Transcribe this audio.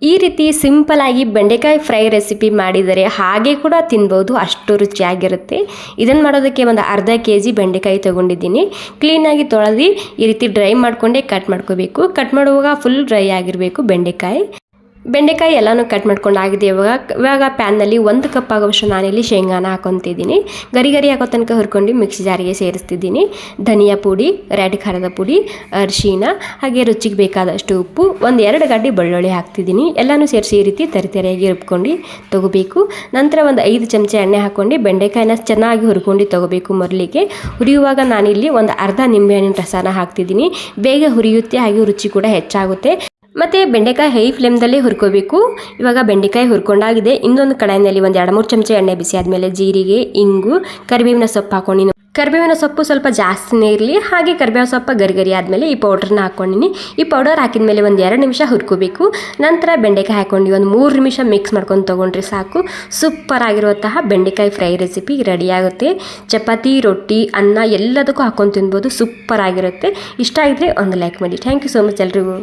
ಈ ರೀತಿ ಸಿಂಪಲ್ ಆಗಿ ಬೆಂಡೆಕಾಯಿ ಫ್ರೈ ರೆಸಿಪಿ ಮಾಡಿದರೆ ಹಾಗೆ ಕೂಡ ತಿನ್ಬೋದು, ಅಷ್ಟು ರುಚಿಯಾಗಿರುತ್ತೆ. ಇದನ್ನು ಮಾಡೋದಕ್ಕೆ ಒಂದು ಅರ್ಧ ಕೆಜಿ ಬೆಂಡೆಕಾಯಿ ತೊಗೊಂಡಿದ್ದೀನಿ. ಕ್ಲೀನಾಗಿ ತೊಳೆದು ಈ ರೀತಿ ಡ್ರೈ ಮಾಡ್ಕೊಂಡೇ ಕಟ್ ಮಾಡ್ಕೋಬೇಕು. ಕಟ್ ಮಾಡುವಾಗ ಫುಲ್ ಡ್ರೈ ಆಗಿರಬೇಕು ಬೆಂಡೆಕಾಯಿ ಎಲ್ಲನೂ ಕಟ್ ಮಾಡ್ಕೊಂಡಾಗಿದೆ. ಇವಾಗ ಪ್ಯಾನ್ನಲ್ಲಿ 1 ಕಪ್ ಆಗುವಷ್ಟು ನಾನಿಲ್ಲಿ ಶೇಂಗಾನ ಹಾಕೊತಿದ್ದೀನಿ. ಗರಿ ಹಾಕೋ ತನಕ ಹುರ್ಕೊಂಡು ಮಿಕ್ಸಿ ಜಾರಿಗೆ ಸೇರಿಸ್ತಿದ್ದೀನಿ. ಧನಿಯಾ ಪುಡಿ, ರೆಡ್ ಖಾರದ ಪುಡಿ, ಅರಿಶಿನ, ಹಾಗೆ ರುಚಿಗೆ ಬೇಕಾದಷ್ಟು ಉಪ್ಪು, 1-2 ಗಡ್ಡೆ ಬೆಳ್ಳುಳ್ಳಿ ಹಾಕ್ತಿದ್ದೀನಿ. ಎಲ್ಲನೂ ಸೇರಿಸಿ ಈ ರೀತಿ ತರಿತರಿಯಾಗಿ ರುಬ್ಕೊಂಡು ತೊಗೋಬೇಕು. ನಂತರ ಒಂದು 5 ಚಮಚ ಎಣ್ಣೆ ಹಾಕ್ಕೊಂಡು ಬೆಂಡೆಕಾಯಿನ ಚೆನ್ನಾಗಿ ಹುರ್ಕೊಂಡು ತೊಗೋಬೇಕು. ಮೊದಲಿಗೆ ಹುರಿಯುವಾಗ ನಾನಿಲ್ಲಿ ಒಂದು ಅರ್ಧ ನಿಂಬೆಹಣ್ಣಿನ ರಸನ ಹಾಕ್ತಿದ್ದೀನಿ. ಬೇಗ ಹುರಿಯುತ್ತೆ, ಹಾಗೆ ರುಚಿ ಕೂಡ ಹೆಚ್ಚಾಗುತ್ತೆ. ಮತ್ತು ಬೆಂಡೆಕಾಯಿ ಹೈ ಫ್ಲೇಮ್ದಲ್ಲೇ ಹುರ್ಕೋಬೇಕು. ಇವಾಗ ಬೆಂಡೆಕಾಯಿ ಹುರ್ಕೊಂಡಾಗಿದೆ. ಇನ್ನೊಂದು ಕಡಾಯಿನಲ್ಲಿ ಒಂದು 2-3 ಚಮಚ ಎಣ್ಣೆ ಬಿಸಿ ಆದಮೇಲೆ ಜೀರಿಗೆ, ಇಂಗು, ಕರಿಬೇವಿನ ಸೊಪ್ಪು ಹಾಕೊಂಡಿನಿ. ಕರಿಬೇವಿನ ಸೊಪ್ಪು ಸ್ವಲ್ಪ ಜಾಸ್ತಿನೇ ಇರಲಿ. ಹಾಗೆ ಕರಿಬೇವಿನ ಸೊಪ್ಪು ಗರಿ ಆದಮೇಲೆ ಈ ಪೌಡ್ರನ್ನ ಹಾಕ್ಕೊಂಡಿನಿ. ಈ ಪೌಡರ್ ಹಾಕಿದ ಮೇಲೆ ಒಂದು 2 ನಿಮಿಷ ಹುರ್ಕೋಬೇಕು. ನಂತರ ಬೆಂಡೆಕಾಯಿ ಹಾಕ್ಕೊಂಡು ಒಂದು 3 ನಿಮಿಷ ಮಿಕ್ಸ್ ಮಾಡ್ಕೊಂಡು ತೊಗೊಂಡ್ರೆ ಸಾಕು. ಸೂಪರ್ ಆಗಿರುವಂತಹ ಬೆಂಡೆಕಾಯಿ ಫ್ರೈ ರೆಸಿಪಿ ರೆಡಿಯಾಗುತ್ತೆ. ಚಪಾತಿ, ರೊಟ್ಟಿ, ಅನ್ನ ಎಲ್ಲದಕ್ಕೂ ಹಾಕೊಂಡು ತಿನ್ಬೋದು. ಸೂಪರ್ ಆಗಿರುತ್ತೆ. ಇಷ್ಟ ಆಗಿದ್ರೆ ಒಂದು ಲೈಕ್ ಮಾಡಿ. ಥ್ಯಾಂಕ್ ಯು ಸೋ ಮಚ್ ಎಲ್ರಿಗೂ.